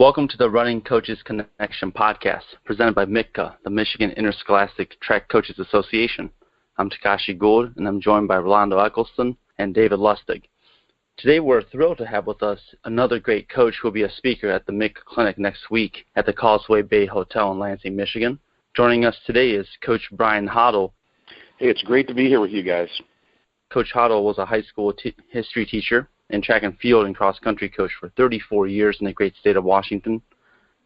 Welcome to the Running Coaches Connection podcast, presented by MITCA, the Michigan Interscholastic Track Coaches Association. I'm Takashi Gould, and I'm joined by Rolando Eccleston and David Lustig. Today we're thrilled to have with us another great coach who will be a speaker at the MITCA Clinic next week at the Causeway Bay Hotel in Lansing, Michigan. Joining us today is Coach Bryan Hoddle. Hey, it's great to be here with you guys. Coach Hoddle was a high school history teacher and track and field and cross-country coach for 34 years in the great state of Washington.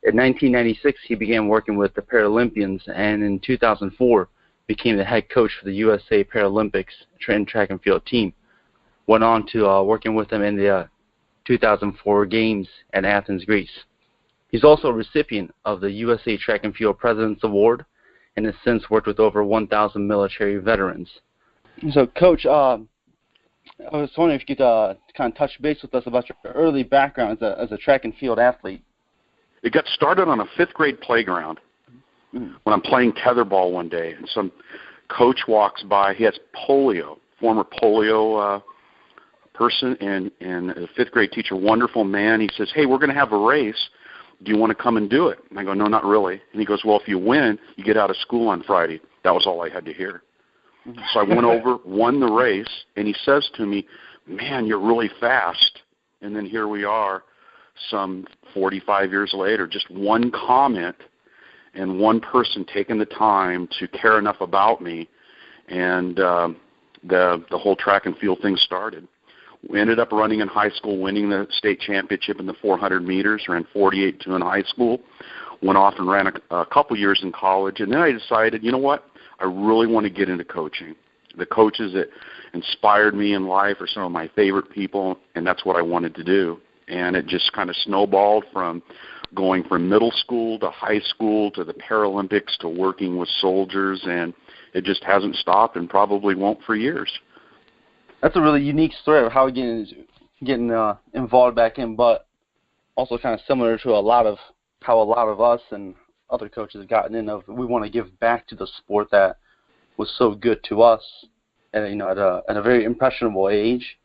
In 1996, he began working with the Paralympians, and in 2004, became the head coach for the USA Paralympics track and field team. Went on to working with them in the 2004 Games at Athens, Greece. He's also a recipient of the USA Track and Field President's Award, and has since worked with over 1,000 military veterans. So, Coach, I was wondering if you could kind of touch base with us about your early background as a track and field athlete. It got started on a fifth grade playground when I'm playing tetherball one day, and some coach walks by. He has polio, former polio person, and a fifth grade teacher, wonderful man. He says, "Hey, we're going to have a race. Do you want to come and do it?" And I go, "No, not really." And he goes, "Well, if you win, you get out of school on Friday." That was all I had to hear. So I went over, won the race, and he says to me, "Man, you're really fast." And then here we are, some 45 years later, just one comment and one person taking the time to care enough about me, and the whole track and field thing started. We ended up running in high school, winning the state championship in the 400 meters, ran 48.2 in high school, went off and ran a couple years in college, and then I decided, you know what? I really want to get into coaching. The coaches that inspired me in life are some of my favorite people, and that's what I wanted to do. And it just kind of snowballed from going from middle school to high school to the Paralympics to working with soldiers, and it just hasn't stopped and probably won't for years. That's a really unique story of how getting involved back in, but also kind of similar to how a lot of us and other coaches have gotten in of we want to give back to the sport that was so good to us, and at a very impressionable age.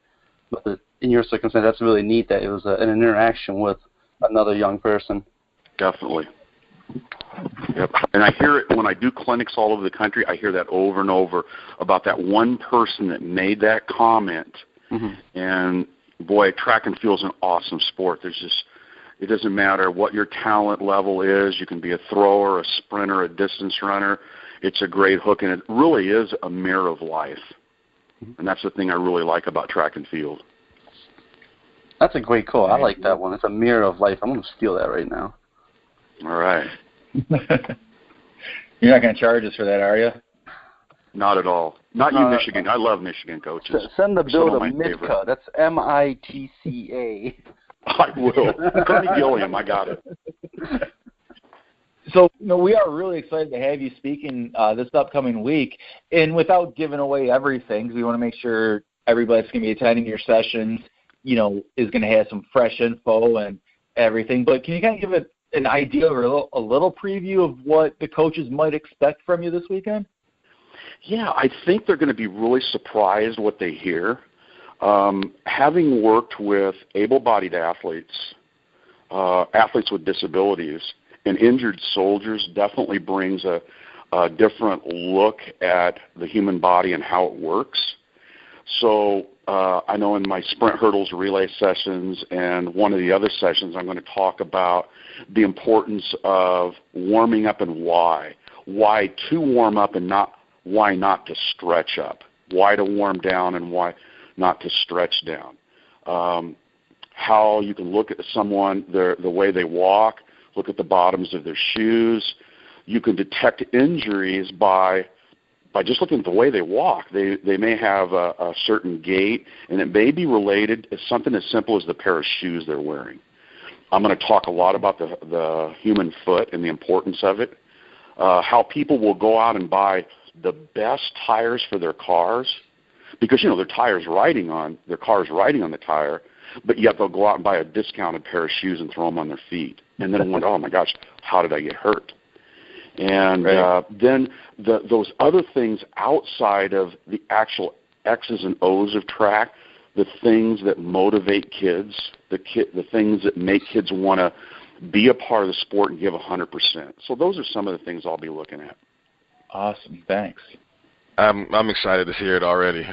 But in your circumstance, that's really neat that it was an interaction with another young person. Definitely. Yep. And I hear it when I do clinics all over the country. I hear that over and over about that one person that made that comment. Mm-hmm. And boy, track and field is an awesome sport. It doesn't matter what your talent level is. You can be a thrower, a sprinter, a distance runner. It's a great hook, and it really is a mirror of life. And that's the thing I really like about track and field. That's a great quote. I like that one. It's a mirror of life. I'm going to steal that right now. All right. You're not going to charge us for that, are you? Not at all. Not you, Michigan. I love Michigan coaches. Send the bill to MITCA. That's MITCA. I will. Connie Gilliam, I got it. So, we are really excited to have you speaking this upcoming week. And without giving away everything, because we want to make sure everybody that's going to be attending your sessions, is going to have some fresh info and everything. But can you kind of give an idea or a little preview of what the coaches might expect from you this weekend? Yeah, I think they're going to be really surprised what they hear. Having worked with able-bodied athletes, athletes with disabilities, and injured soldiers definitely brings a different look at the human body and how it works. So I know in my sprint hurdles relay sessions and one of the other sessions I'm going to talk about the importance of warming up and why. Why to warm up and why not to stretch up. Why to warm down and why not to stretch down. How you can look at someone, the way they walk, look at the bottoms of their shoes. You can detect injuries by just looking at the way they walk. They may have a certain gait, and it may be related to something as simple as the pair of shoes they're wearing. I'm going to talk a lot about the human foot and the importance of it, how people will go out and buy the best tires for their cars, because, their car's riding on the tire, but yet they'll go out and buy a discounted pair of shoes and throw them on their feet. And then wonder, oh, my gosh, how did I get hurt? And then those other things outside of the actual X's and O's of track, the things that motivate kids, the things that make kids want to be a part of the sport, and give 100%. So those are some of the things I'll be looking at. Awesome. Thanks. I'm excited to hear it already.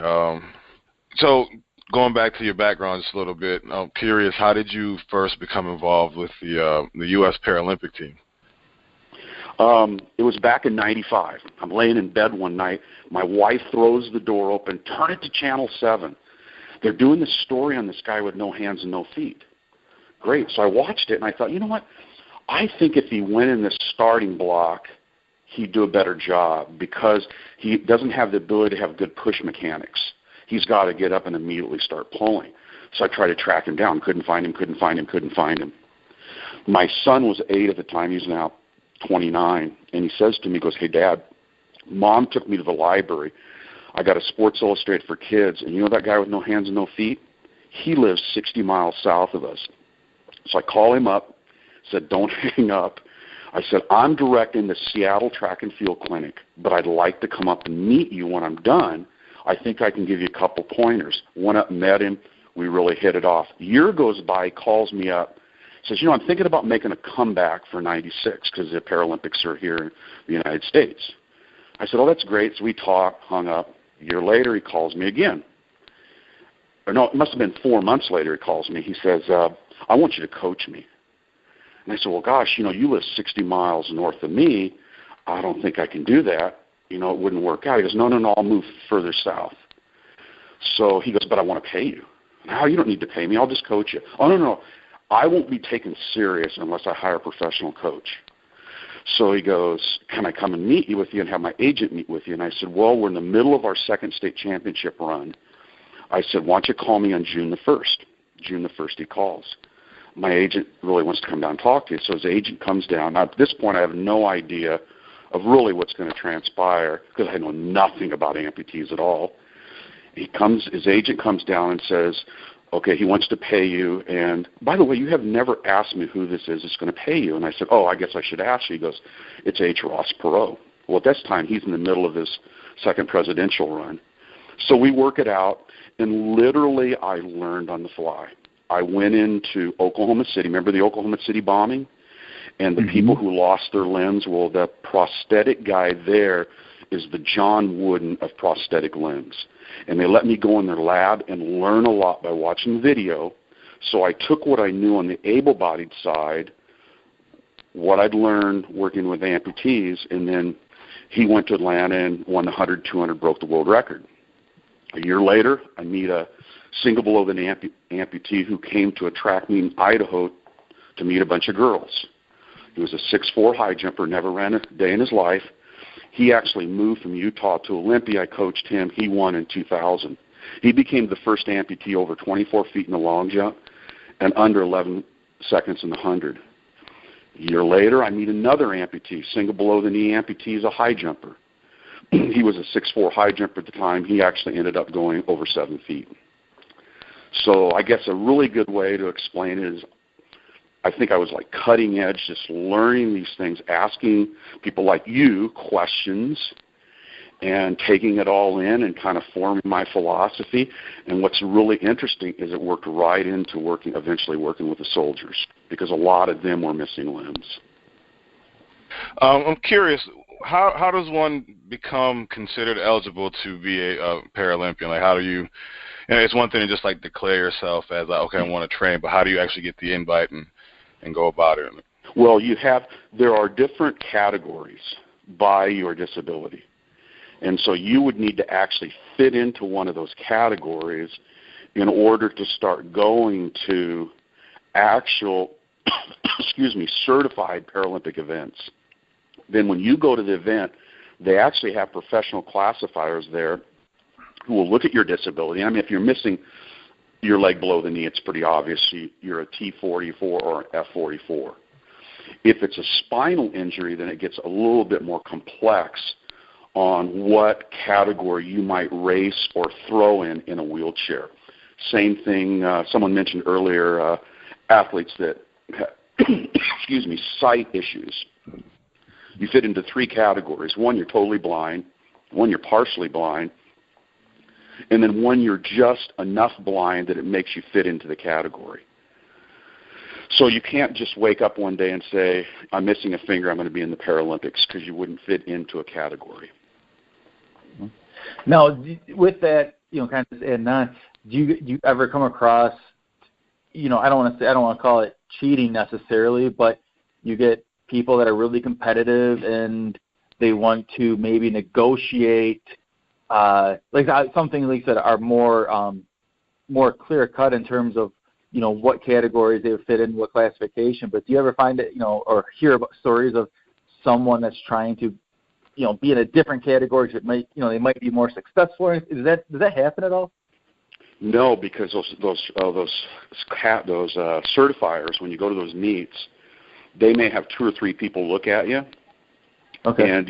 So going back to your background just a little bit, I'm curious, how did you first become involved with the U.S. Paralympic team? It was back in '95. I'm laying in bed one night. My wife throws the door open. Turn it to Channel 7. They're doing this story on this guy with no hands and no feet. Great. So I watched it, and I thought, you know what? I think if he went in this starting block, he'd do a better job because he doesn't have the ability to have good push mechanics. He's got to get up and immediately start pulling. So I tried to track him down. Couldn't find him. My son was 8 at the time. He's now 29. And he says to me, he goes, "Hey, Dad, Mom took me to the library. I got a Sports Illustrated for kids. And you know that guy with no hands and no feet? He lives 60 miles south of us." So I call him up, said, "Don't hang up." I said, "I'm directing the Seattle Track and Field Clinic, but I'd like to come up and meet you when I'm done. I think I can give you a couple pointers." Went up and met him. We really hit it off. A year goes by, calls me up, says, "You know, I'm thinking about making a comeback for '96 because the Paralympics are here in the United States." I said, "Oh, that's great." So we talked, hung up. A year later, he calls me again. Or no, it must have been 4 months later he calls me. He says, "I want you to coach me." And I said, "Well, gosh, you know, you live 60 miles north of me. I don't think I can do that. You know, it wouldn't work out." He goes, No, I'll move further south." So he goes, "But I want to pay you." "No, you don't need to pay me. I'll just coach you." "Oh, no. I won't be taken serious unless I hire a professional coach." So he goes, "Can I come and meet you with you and have my agent meet with you?" And I said, "Well, we're in the middle of our second state championship run." I said, "Why don't you call me on June the 1st? June the 1st he calls. My agent really wants to come down and talk to you. So his agent comes down. Now, at this point, I have no idea of really what's going to transpire because I know nothing about amputees at all. His agent comes down and says, "Okay, he wants to pay you. And by the way, you have never asked me who this is that's going to pay you." And I said, "Oh, I guess I should ask you." He goes, "It's H. Ross Perot." Well, at this time, he's in the middle of his second presidential run. So we work it out, and literally I learned on the fly. I went into Oklahoma City. Remember the Oklahoma City bombing? And the people who lost their limbs, well, the prosthetic guy there is the John Wooden of prosthetic limbs. And they let me go in their lab and learn a lot by watching video. So I took what I knew on the able-bodied side, what I'd learned working with amputees, and then he went to Atlanta and won the 100, 200, broke the world record. A year later, I meet a single below the knee amputee who came to a track meet in Idaho to meet a bunch of girls. He was a 6'4" high jumper, never ran a day in his life. He actually moved from Utah to Olympia. I coached him. He won in 2000. He became the first amputee over 24 feet in the long jump and under 11 seconds in the 100. A year later, I meet another amputee, single below the knee amputee, is a high jumper. He was a 6'4" high jumper at the time. He actually ended up going over 7 feet. So I guess a really good way to explain it is I think I was like cutting edge, just learning these things, asking people like you questions and taking it all in and kind of forming my philosophy. And what's really interesting is it worked right into eventually working with the soldiers because a lot of them were missing limbs. I'm curious, how does one become considered eligible to be a Paralympian? Like, how do you it's one thing to just like declare yourself as like, okay, I want to train, but how do you actually get the invite and go about it? Well, there are different categories by your disability. And so you would need to actually fit into one of those categories in order to start going to actual, certified Paralympic events. Then when you go to the event, they actually have professional classifiers there who will look at your disability. I mean, if you're missing your leg below the knee, it's pretty obvious you're a T44 or an F44. If it's a spinal injury, then it gets a little bit more complex on what category you might race or throw in a wheelchair. Same thing, someone mentioned earlier, athletes that, sight issues. You fit into 3 categories. One, you're totally blind. One, you're partially blind. And then one, you're just enough blind that it makes you fit into the category. So you can't just wake up one day and say, I'm missing a finger, I'm going to be in the Paralympics, because you wouldn't fit into a category. Now, with that, kind of adding on, do you ever come across, I don't want to call it cheating necessarily, but you get people that are really competitive and they want to maybe negotiate, something like that are more clear cut in terms of, what categories they would fit in, what classification. But do you ever find it, or hear about stories of someone that's trying to, be in a different category that might, they might be more successful? Does that happen at all? No, because those certifiers, when you go to those meets, they may have 2 or 3 people look at you. Okay. And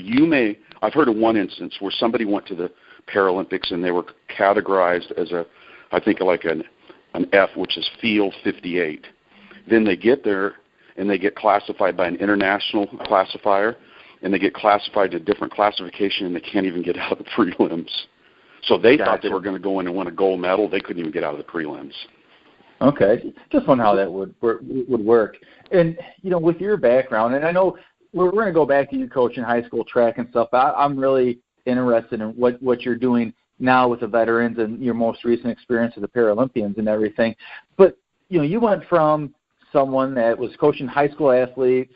I've heard of one instance where somebody went to the Paralympics and they were categorized as I think like an F, which is field 58. Then they get there and they get classified by an international classifier, and they get classified to a different classification, and they can't even get out of the prelims. So they thought they were going to go in and win a gold medal. They couldn't even get out of the prelims. Okay. Just wondering how that would work. And, with your background, and I know we're going to go back to you coaching high school track and stuff, but I'm really interested in what you're doing now with the veterans and your most recent experience with the Paralympians and everything. But, you went from someone that was coaching high school athletes,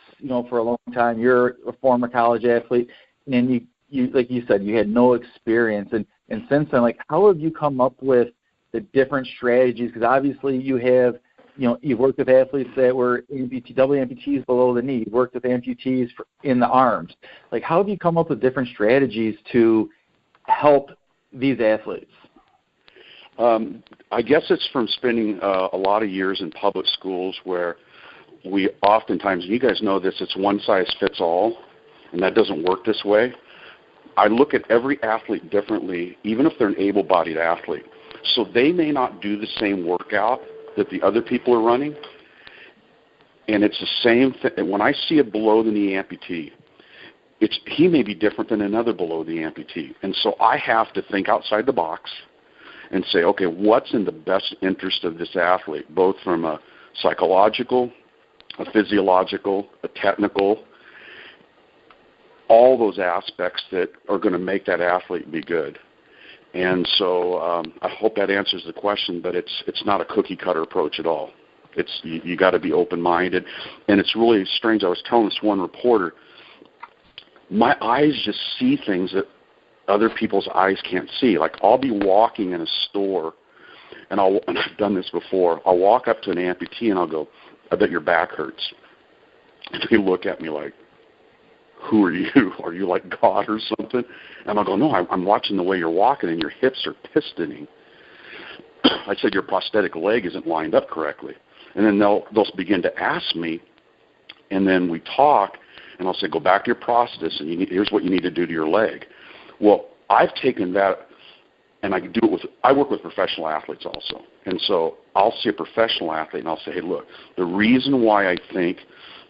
for a long time. You're a former college athlete, and you like you said, you had no experience. And since then, how have you come up with the different strategies? Because obviously you have, you've worked with athletes that were double amputees below the knee. You've worked with amputees in the arms. How have you come up with different strategies to help these athletes? I guess it's from spending a lot of years in public schools where we oftentimes, and you guys know this, it's one size fits all, and that doesn't work this way. I look at every athlete differently, even if they're an able-bodied athlete. So they may not do the same workout that the other people are running, and it's the same thing. When I see a below-the-knee amputee, he may be different than another below-the amputee. And so I have to think outside the box and say, okay, what's in the best interest of this athlete, both from a psychological, a physiological, a technical, all those aspects that are going to make that athlete be good. And so I hope that answers the question, but it's not a cookie-cutter approach at all. You got to be open-minded. And it's really strange. I was telling this one reporter, my eyes just see things that other people's eyes can't see. I'll be walking in a store, and I've done this before. I'll walk up to an amputee, and I'll go, I bet your back hurts. And they look at me like, who are you? Are you like God or something? And I'll go, no, I'm watching the way you're walking, and your hips are pistoning. I said, your prosthetic leg isn't lined up correctly. And then they'll begin to ask me, and then we talk, and I'll say, go back to your prosthesis, and here's what you need to do to your leg. Well, I've taken that, and I work with professional athletes also. And so I'll see a professional athlete, and I'll say, hey, look, the reason why I think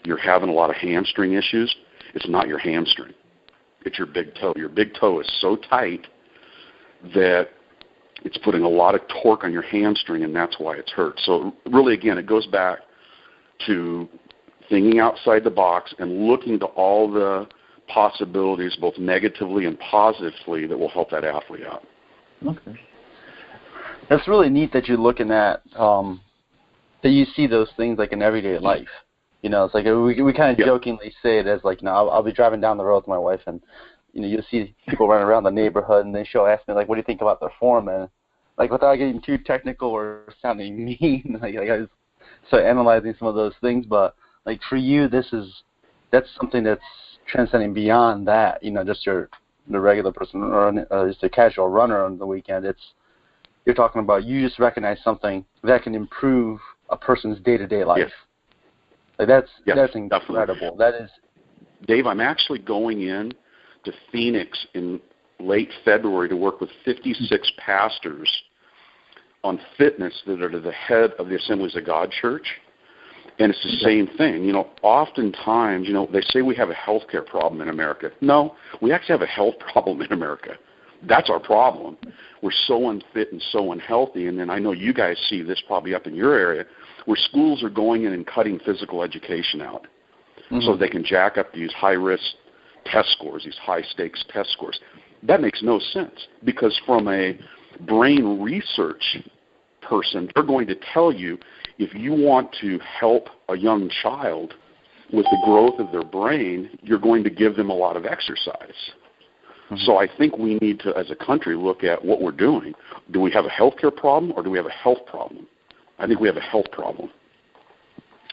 you're having a lot of hamstring issues, it's not your hamstring. It's your big toe. Your big toe is so tight that it's putting a lot of torque on your hamstring, and that's why it's hurt. So really, again, it goes back to thinking outside the box and looking to all the possibilities, both negatively and positively, that will help that athlete out. Okay. That's really neat that you're looking at, that you see those things in everyday life. It's we kind of jokingly say it as I'll be driving down the road with my wife, and you'll see people running around the neighborhood, and then she'll ask me what do you think about their form, and without getting too technical or sounding mean, I was start analyzing some of those things. But for you, that's something that's transcending beyond that. Just the regular person or just a casual runner on the weekend. You're talking about you just recognize something that can improve a person's day-to-day life. Yes. That's incredible. Definitely. That is, Dave, I'm actually going in to Phoenix in late February to work with 56 pastors on fitness that are to the head of the Assemblies of God Church. And it's the same thing. Oftentimes, they say we have a healthcare problem in America. No, we actually have a health problem in America. That's our problem. We're so unfit and so unhealthy. And then I know you guys see this probably up in your area. where schools are going in and cutting physical education out so they can jack up these high-risk test scores, these high-stakes test scores. That makes no sense, because from a brain research person, they're going to tell you if you want to help a young child with the growth of their brain, you're going to give them a lot of exercise. So I think we need to, as a country, look at what we're doing. Do we have a healthcare problem or do we have a health problem? I think we have a health problem.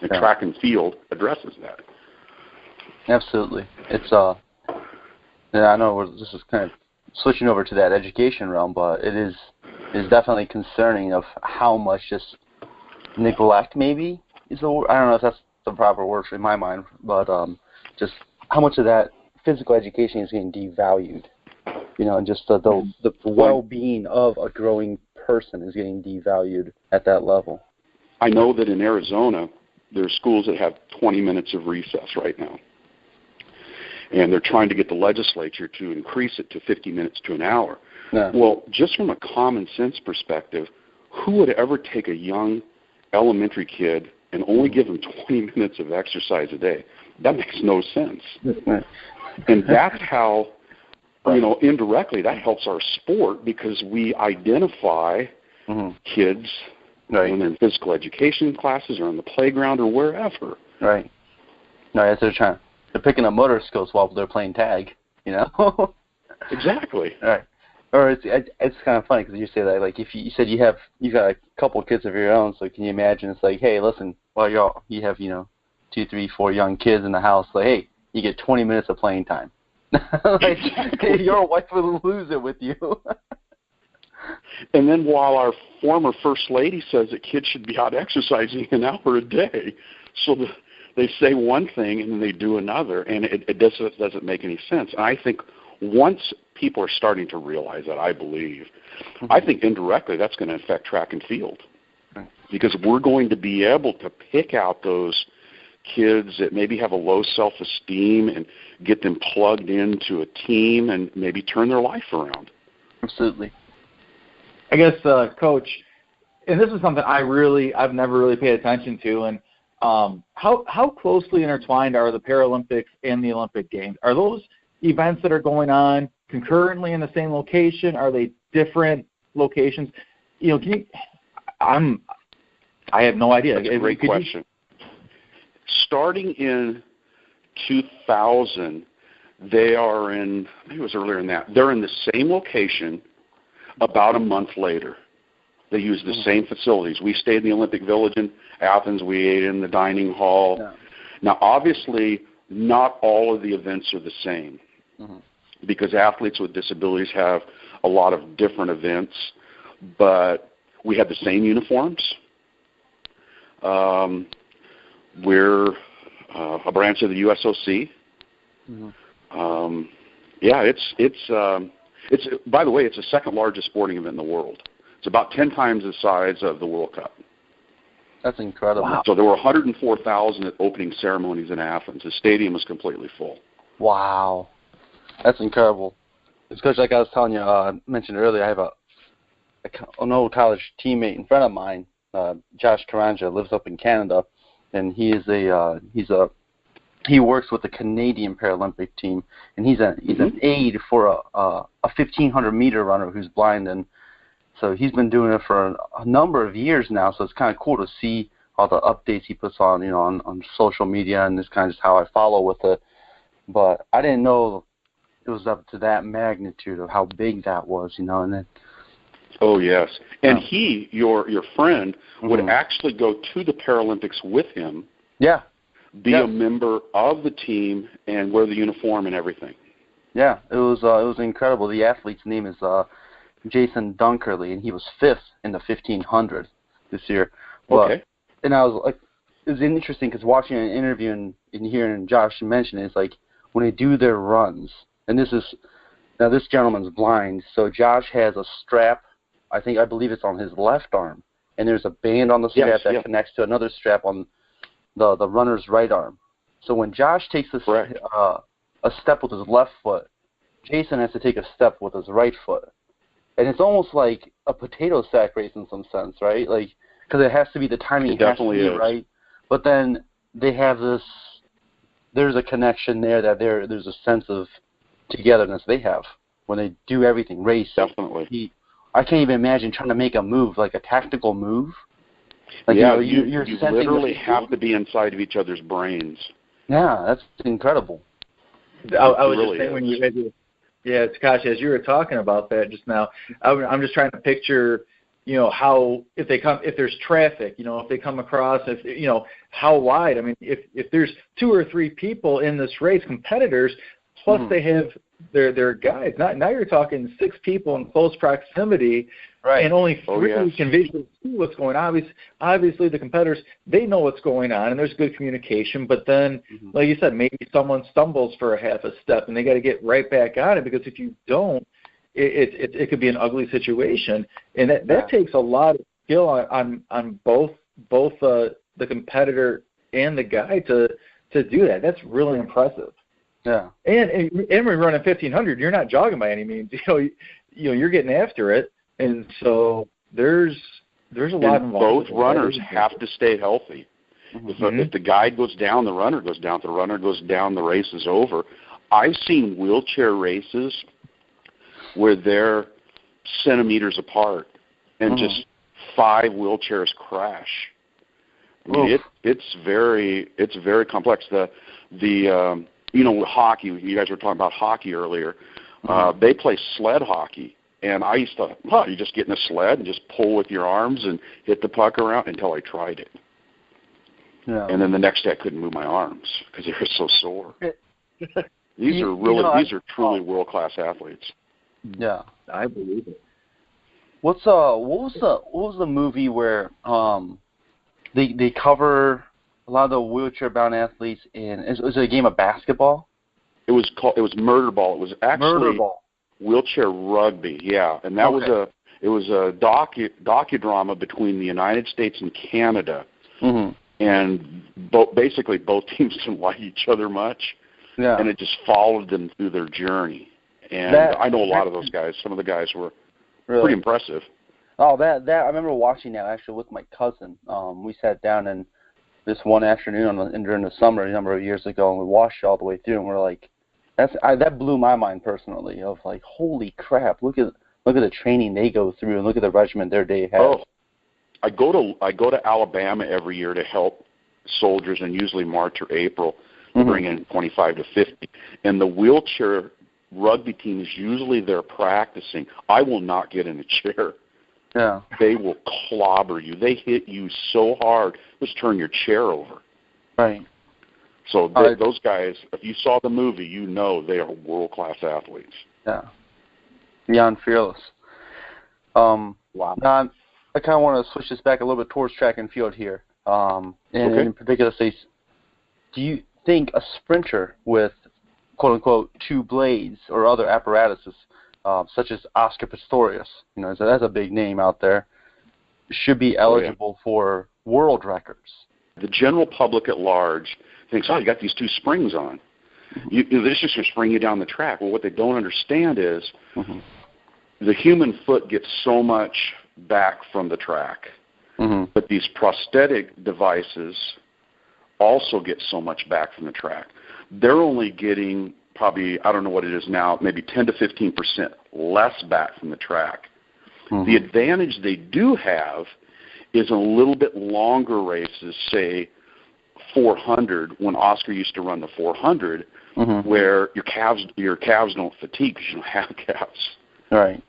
And track and field addresses that. Absolutely. It's I know this is kind of switching over to that education realm, but it is definitely concerning of how much just neglect maybe is the word. I don't know if that's the proper word in my mind, but just how much of that physical education is getting devalued, and just the well-being of a growing person is getting devalued at that level. I know that in Arizona, there are schools that have 20 minutes of recess right now. And they're trying to get the legislature to increase it to 50 minutes to an hour. Yeah. Well, just from a common sense perspective, who would ever take a young elementary kid and only give them 20 minutes of exercise a day? That makes no sense. And that's how, indirectly that helps our sport, because we identify kids when they're in physical education classes or on the playground or wherever. Right. No, they're picking up motor skills while they're playing tag, Exactly. Right. Or it's kind of funny because you say that, like, if you said you got a couple kids of your own, so can you imagine it's like, hey, listen, well, you have 2, 3, 4 young kids in the house, like, hey, you get 20 minutes of playing time. Like, exactly. Your wife will lose it with you. And then while our former First Lady says that kids should be out exercising an hour a day, so they say one thing and then they do another, and it doesn't make any sense. And I think once people are starting to realize that, I believe, I think indirectly that's going to affect track and field, because we're going to be able to pick out those kids that maybe have a low self-esteem and get them plugged into a team and maybe turn their life around. Absolutely. I guess, Coach, and this is something I've never really paid attention to, and how closely intertwined are the Paralympics and the Olympic Games? Are those events that are going on concurrently in the same location? Are they different locations? I have no idea. That's a great question. Starting in 2000, they are in, maybe it was earlier than that, they're in the same location about a month later. They use the same facilities. We stayed in the Olympic Village in Athens. We ate in the dining hall. Yeah. Now, obviously, not all of the events are the same, because athletes with disabilities have a lot of different events, but we have the same uniforms. We're a branch of the USOC. It's by the way, it's the second largest sporting event in the world. It's about 10 times the size of the World Cup. That's incredible. Wow. So there were 104,000 at opening ceremonies in Athens. The stadium was completely full. Wow. That's incredible. Because like I was telling you, mentioned earlier, I have an old college teammate and friend of mine, Josh Karanja, lives up in Canada, and he works with the Canadian Paralympic team, and he's an aide for a 1,500 meter runner who's blind, and so he's been doing it for a number of years now. So it's kind of cool to see all the updates he puts on, on social media, and this kind of just how I follow with it. But I didn't know it was up to that magnitude of how big that was, and then. Oh yes, and he, your friend, would actually go to the Paralympics with him. Yeah. Be a member of the team and wear the uniform and everything. Yeah, it was incredible. The athlete's name is Jason Dunkerley, and he was 5th in the 1500 this year. Okay. And I was like, it was interesting because watching an interview and hearing Josh mention it, it's like when they do their runs, and this gentleman's blind, so Josh has a strap. I believe it's on his left arm, and there's a band on the strap that connects to another strap on the runner's right arm. So when Josh takes a step with his left foot, Jason has to take a step with his right foot. And it's almost like a potato sack race in some sense, right? Like, because it has to be the timing. It definitely has to be is. Right. But then they have this. There's a connection there that there's a sense of togetherness they have when they do everything. Race. Definitely. I can't even imagine trying to make a move, like a tactical move. Like, yeah, you're you literally have to be inside of each other's brains. Yeah, that's incredible. I was really just saying when you, yeah, Takashi, as you were talking about that just now, I'm just trying to picture, how if there's traffic, if they come across, how wide. I mean, if there's 2 or 3 people in this race, competitors, plus they have their guides. Now you're talking 6 people in close proximity, right? And only 3 can visually see what's going on. Obviously, the competitors, they know what's going on, and there's good communication. But then, like you said, maybe someone stumbles for a half a step, and they got to get right back on it, because if you don't, it could be an ugly situation, and that takes a lot of skill on both the competitor and the guide to do that. That's really impressive. Yeah. And when you're running 1,500, you're not jogging by any means. You're getting after it, and so there's a lot involved. Both runners have to stay healthy. If the guide goes down, the runner goes down. If the runner goes down, the race is over. I've seen wheelchair races where they're centimeters apart and just 5 wheelchairs crash. I mean, it's very complex. Hockey. You guys were talking about hockey earlier. They play sled hockey, and I used to, you just get in a sled and just pull with your arms and hit the puck around until I tried it. Yeah. And then the next day I couldn't move my arms because they were so sore. These are truly world-class athletes. Yeah, I believe it. What was the movie where they cover a lot of the wheelchair-bound athletes in? Was it a game of basketball? It was Murder Ball. It was actually wheelchair rugby. Yeah, and that was a docudrama between the United States and Canada, and basically both teams didn't like each other much, and it just followed them through their journey. And I know a lot of those guys. Some of the guys were pretty impressive. Oh, that I remember watching that actually with my cousin. We sat down and this one afternoon during the summer a number of years ago, and we watched it all the way through, and we're like, that blew my mind personally. Of like, holy crap! Look at the training they go through, and look at the regimen they have. Oh, I go to Alabama every year to help soldiers, in usually March or April, bring in 25 to 50, and the wheelchair rugby team is usually there practicing. I will not get in a chair. Yeah. They will clobber you. They hit you so hard, just turn your chair over. Right. So those guys, if you saw the movie, you know they are world-class athletes. Yeah. Beyond fearless. Wow. Now, I kind of want to switch this back a little bit towards track and field here. In particular, do you think a sprinter with quote-unquote 2 blades or other apparatuses, such as Oscar Pistorius, that's a big name out there, should be eligible for world records? The general public at large thinks, you got these 2 springs on. This is just going to spring you down the track. Well, what they don't understand is the human foot gets so much back from the track, but these prosthetic devices also get so much back from the track. They're only getting probably, I don't know what it is now, maybe 10 to 15% less back from the track. The advantage they do have is in a little bit longer races, say 400, when Oscar used to run the 400, where your calves don't fatigue because you don't have calves. Right.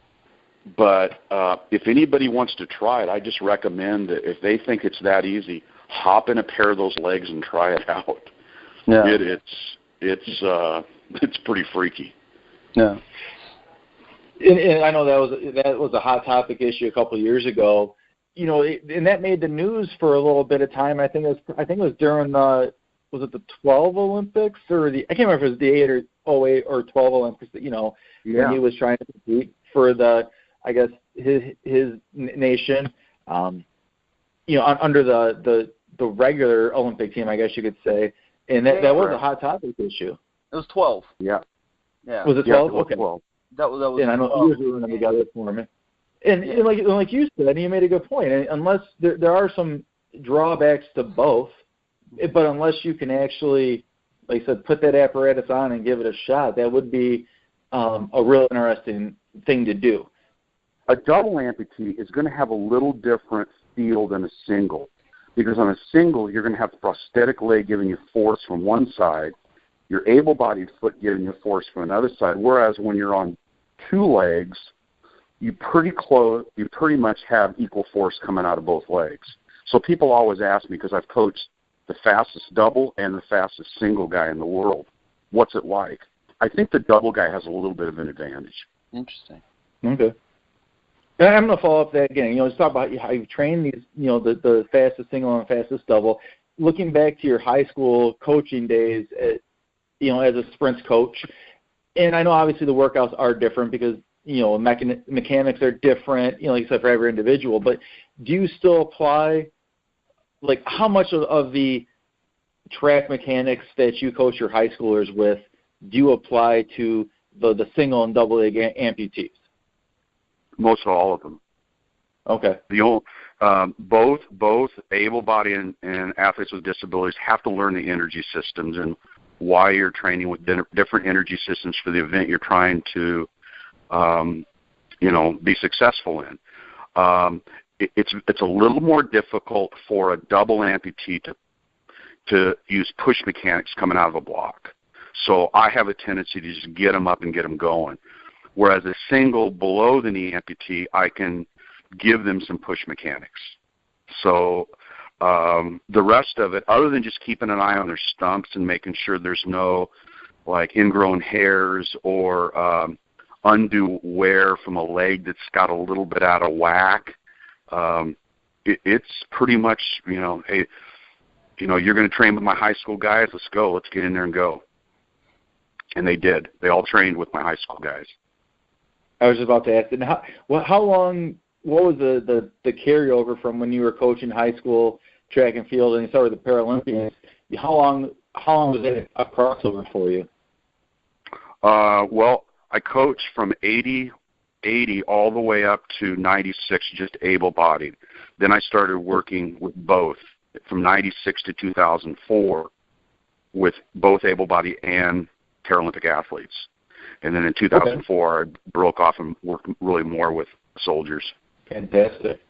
But if anybody wants to try it, I just recommend that if they think it's that easy, hop in a pair of those legs and try it out. Yeah. It's pretty freaky. Yeah. And I know that was a hot topic issue a couple of years ago. And that made the news for a little bit of time. I think it was during the 12 Olympics or I can't remember if it was the 08 or 12 Olympics. When he was trying to compete for his nation. Under the regular Olympic team, I guess you could say. And that was a hot topic issue. It was 12. Yeah. Yeah. Was it 12? Yeah, it was okay. 12. That was. And I know you were doing them together for me. And like you said, and you made a good point. Unless there are some drawbacks to both, but unless you can actually, like I said, put that apparatus on and give it a shot, that would be a real interesting thing to do. A double amputee is going to have a little different feel than a single, because on a single you're going to have the prosthetic leg giving you force from one side, your able-bodied foot giving you force from another side, whereas when you're on two legs, you pretty much have equal force coming out of both legs. So people always ask me, because I've coached the fastest double and the fastest single guy in the world, what's it like? I think the double guy has a little bit of an advantage. Interesting. Okay. And I'm going to follow up that again. Let's talk about how you train these, the fastest single and fastest double. Looking back to your high school coaching days, as a sprints coach, and I know obviously the workouts are different because mechanics are different, like you said, for every individual, but do you still apply, like, how much of the track mechanics that you coach your high schoolers with do you apply to the single and double leg amputees? Most all of them. Okay. Both able-bodied and athletes with disabilities have to learn the energy systems and why you're training with different energy systems for the event you're trying to be successful in. It's a little more difficult for a double amputee to use push mechanics coming out of a block. So I have a tendency to just get them up and get them going. Whereas a single below the knee amputee, I can give them some push mechanics. So the rest of it, other than just keeping an eye on their stumps and making sure there's no like ingrown hairs or undue wear from a leg that's got a little bit out of whack, it's pretty much, hey, you're going to train with my high school guys. Let's go. Let's get in there and go. And they did. They all trained with my high school guys. I was just about to ask, and how long, what was the carryover from when you were coaching high school track and field and you started with the Paralympians? How long was it a crossover for you? Well, I coached from 80 all the way up to 96, just able-bodied. Then I started working with both from 96 to 2004 with both able-bodied and Paralympic athletes. And then in 2004, I broke off and worked really more with soldiers. Fantastic.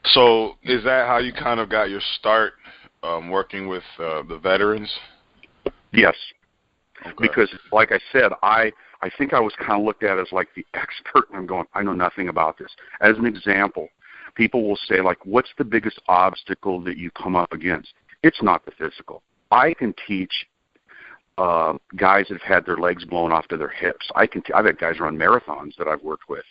So is that how you kind of got your start working with the veterans? Yes. Okay. Because, like I said, I think I was kind of looked at as like the expert, and I'm going, I know nothing about this. As an example, people will say, like, what's the biggest obstacle that you come up against? It's not the physical. I can teach guys that have had their legs blown off to their hips. I've had guys run marathons that I've worked with.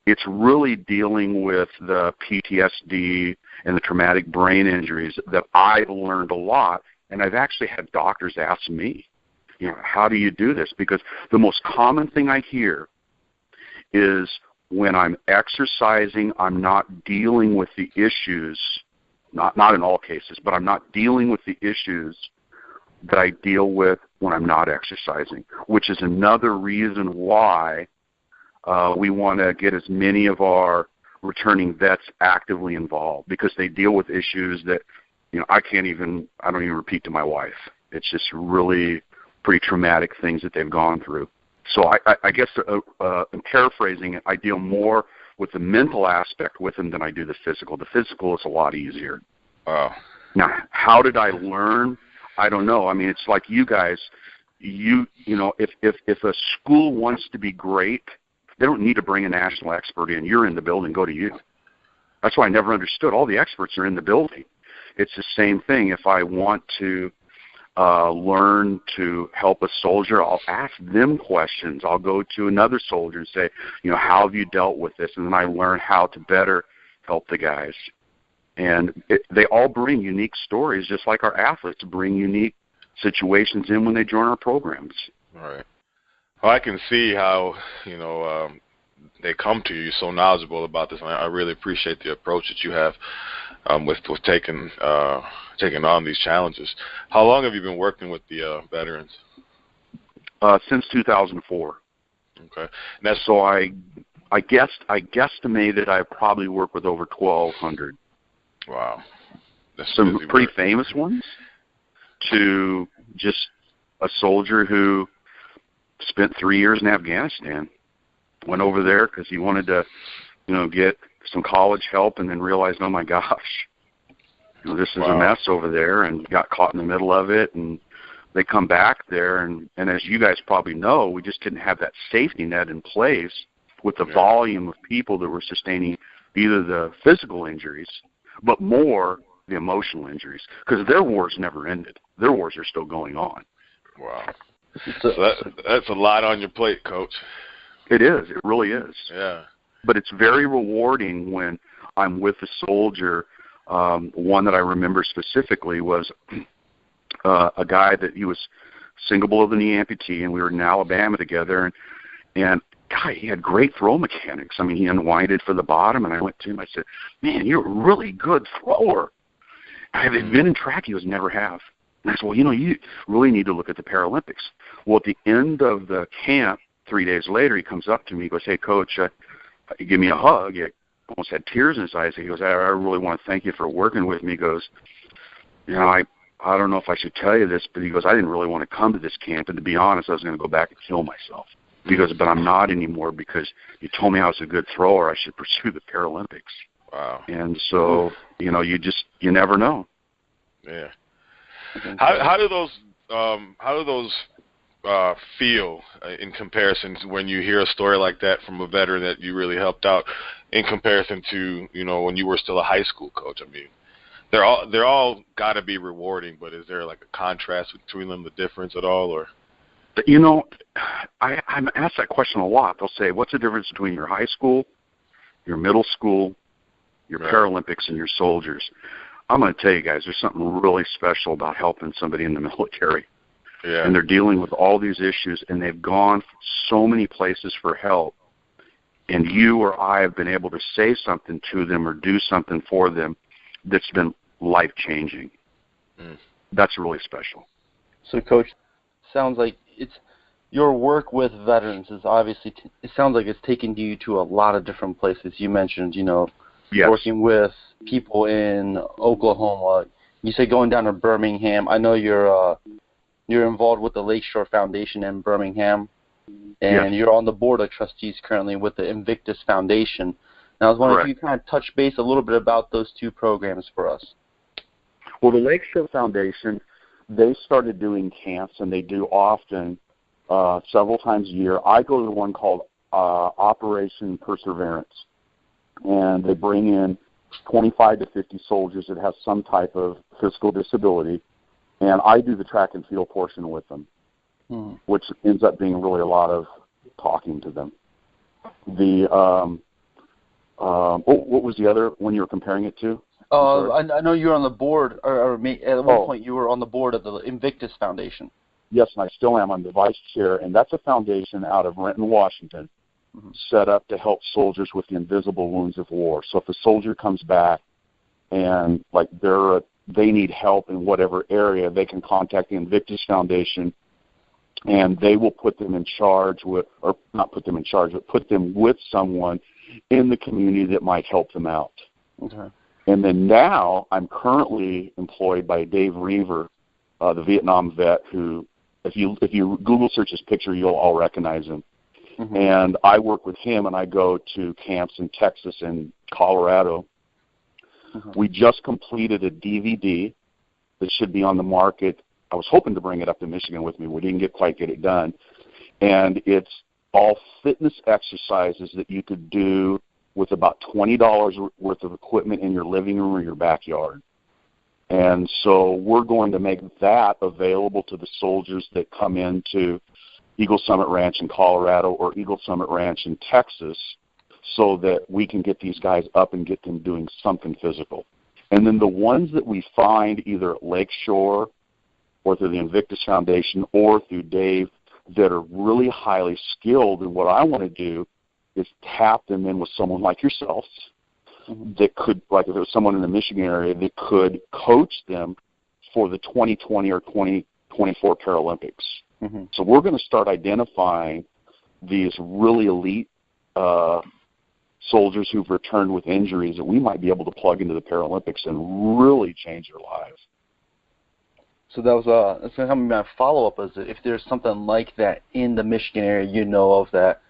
It's really dealing with the PTSD and the traumatic brain injuries that I've learned a lot, and I've actually had doctors ask me, how do you do this? Because the most common thing I hear is when I'm exercising, I'm not dealing with the issues, not in all cases, but I'm not dealing with the issues that I deal with when I'm not exercising, which is another reason why we want to get as many of our returning vets actively involved, because they deal with issues that, I don't even repeat to my wife. It's just really pretty traumatic things that they've gone through. So I guess in paraphrasing it, I deal more with the mental aspect with them than I do the physical. The physical is a lot easier. Wow. Now, how did I learn? I don't know. I mean, it's like you guys, if a school wants to be great, they don't need to bring a national expert in. You're in the building, go to you. That's why I never understood. All the experts are in the building. It's the same thing. If I want to learn to help a soldier, I'll ask them questions. I'll go to another soldier and say, how have you dealt with this? And then I learn how to better help the guys. And they all bring unique stories, just like our athletes bring unique situations in when they join our programs. Right. Well, I can see how, they come to you so knowledgeable about this, and I really appreciate the approach that you have with taking on these challenges. How long have you been working with the veterans? Since 2004. Okay. And that's so I I guesstimated I probably work with over 1,200. Wow. That's some pretty famous ones, to just a soldier who spent 3 years in Afghanistan, went over there because he wanted to, get some college help, and then realized, oh my gosh, this is a mess over there, and got caught in the middle of it. And they come back there, and as you guys probably know, we just didn't have that safety net in place with the volume of people that were sustaining either the physical injuries, but more the emotional injuries, because their wars never ended. Their wars are still going on. Wow. So that's a lot on your plate, Coach. It is. It really is. Yeah. But it's very rewarding when I'm with a soldier. One that I remember specifically was a guy that he was single below the knee amputee, and we were in Alabama together, and God, he had great throw mechanics. I mean, he unwinded for the bottom, and I went to him. I said, "Man, you're a really good thrower." I have been in track. He goes, "Never have." And I said, "Well, you really need to look at the Paralympics." Well, at the end of the camp, 3 days later, he comes up to me. He goes, "Hey, Coach," he gave me a hug. He almost had tears in his eyes. He goes, "I really want to thank you for working with me." He goes, I don't know if I should tell you this, but he goes, "I didn't really want to come to this camp, and to be honest, I was going to go back and kill myself." He goes, "But I'm not anymore because you told me I was a good thrower. I should pursue the Paralympics." Wow. And so, you never know. Yeah. How do those feel in comparison to when you hear a story like that from a veteran that you really helped out, in comparison to when you were still a high school coach? I mean, they're all got to be rewarding, but is there like a contrast between them, the difference at all, or? I'm asked that question a lot. They'll say, "What's the difference between your high school, your middle school, your Paralympics, and your soldiers?" I'm going to tell you guys, there's something really special about helping somebody in the military. Yeah. And they're dealing with all these issues, and they've gone so many places for help. And you or I have been able to say something to them or do something for them that's been life-changing. That's really special. So, Coach, sounds like your work with veterans is obviously, it sounds like it's taken you to a lot of different places. You mentioned, Yes. working with people in Oklahoma. You say going down to Birmingham. I know you're involved with the Lakeshore Foundation in Birmingham, and you're on the Board of Trustees currently with the Invictus Foundation. And I was wondering if you kind of touch base a little bit about those two programs for us. Well, the Lakeshore Foundation, they started doing camps, and they do often several times a year. I go to the one called Operation Perseverance, and they bring in 25 to 50 soldiers that have some type of physical disability, and I do the track and field portion with them, which ends up being really a lot of talking to them. What was the other one you were comparing it to? I know you're on the board, or at one point you were on the board of the Invictus Foundation. Yes, and I still am. I'm the vice chair, and that's a foundation out of Renton, Washington, set up to help soldiers with the invisible wounds of war. So if a soldier comes back and they need help in whatever area, they can contact the Invictus Foundation, and they will put them in charge with, or not put them in charge, but put them with someone in the community that might help them out. Okay. And then now I'm currently employed by Dave Reaver, the Vietnam vet, who, if you Google search his picture, you'll all recognize him. And I work with him, and I go to camps in Texas and Colorado. We just completed a DVD that should be on the market. I was hoping to bring it up to Michigan with me. We didn't quite get it done. And it's all fitness exercises that you could do with about $20 worth of equipment in your living room or your backyard. And so we're going to make that available to the soldiers that come into Eagle Summit Ranch in Colorado or Eagle Summit Ranch in Texas, so that we can get these guys up and get them doing something physical. And then the ones that we find either at Lakeshore or through the Invictus Foundation or through Dave that are really highly skilled, and what I want to do is tap them in with someone like yourselves that could, like if it was someone in the Michigan area, that could coach them for the 2020 or 2024 Paralympics. So we're going to start identifying these really elite soldiers who've returned with injuries that we might be able to plug into the Paralympics and really change their lives. So that's going to be my follow-up, is if there's something like that in the Michigan area you know of that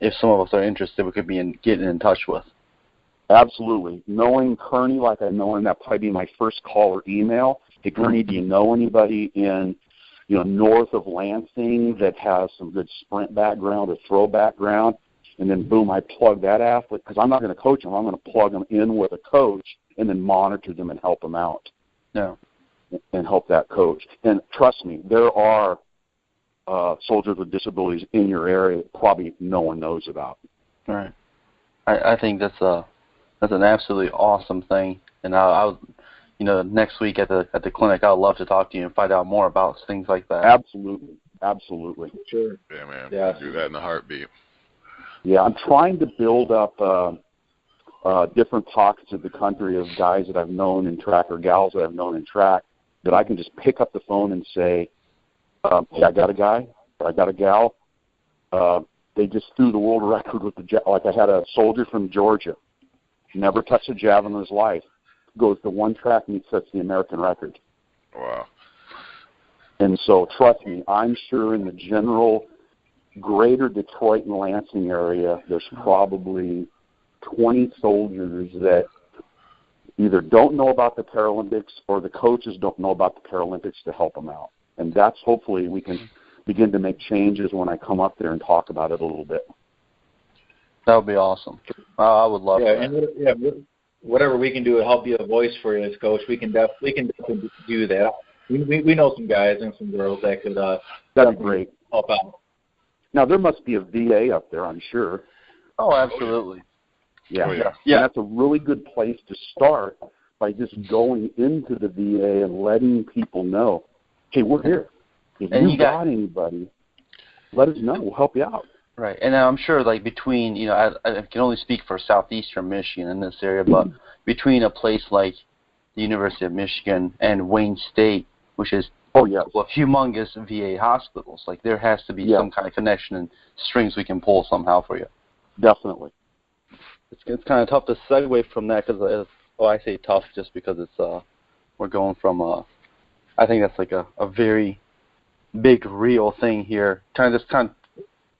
if some of us are interested we could be getting in touch with. Absolutely. Knowing Kearney like I know him, that probably be my first call or email. Hey, Kearney, do you know anybody in north of Lansing that has some good sprint background or throw background? And then, boom, I plug that athlete, because I'm not going to coach them. I'm going to plug them in with a coach and then monitor them and help them out. Yeah. And help that coach. And trust me, there are soldiers with disabilities in your area that probably no one knows about. All right. I think that's an absolutely awesome thing. And I'll next week at the clinic, I'd love to talk to you and find out more about things like that. Absolutely. Absolutely. Sure. Yeah, man. Yeah. Do that in a heartbeat. Yeah, I'm trying to build up different pockets of the country of guys that I've known in track or gals that I've known in track that I can just pick up the phone and say, hey, I got a guy or I got a gal. They just threw the world record with like I had a soldier from Georgia, never touched a javelin in his life, goes to one track meet, sets the American record. Wow. And so, trust me, I'm sure in the general greater Detroit and Lansing area, there's probably 20 soldiers that either don't know about the Paralympics or the coaches don't know about the Paralympics to help them out. And that's hopefully we can begin to make changes when I come up there and talk about it a little bit. That would be awesome. I would love that. And whatever we can do to help be a voice for you as coach, we can definitely do that. We know some guys and some girls that could that'd be great. Help out. Now, there must be a VA up there, I'm sure. Oh, absolutely. Yeah. Oh, yeah. And that's a really good place to start by just going into the VA and letting people know, hey, we're here. If you got anybody, let us know. We'll help you out. Right. And I'm sure, like, between, I can only speak for southeastern Michigan in this area, but between a place like the University of Michigan and Wayne State, which is humongous VA hospitals, like, there has to be some kind of connection and strings we can pull somehow for you. Definitely. It's kind of tough to segue from that because, I say tough just because it's we're going from I think that's like a very big real thing here. Kind of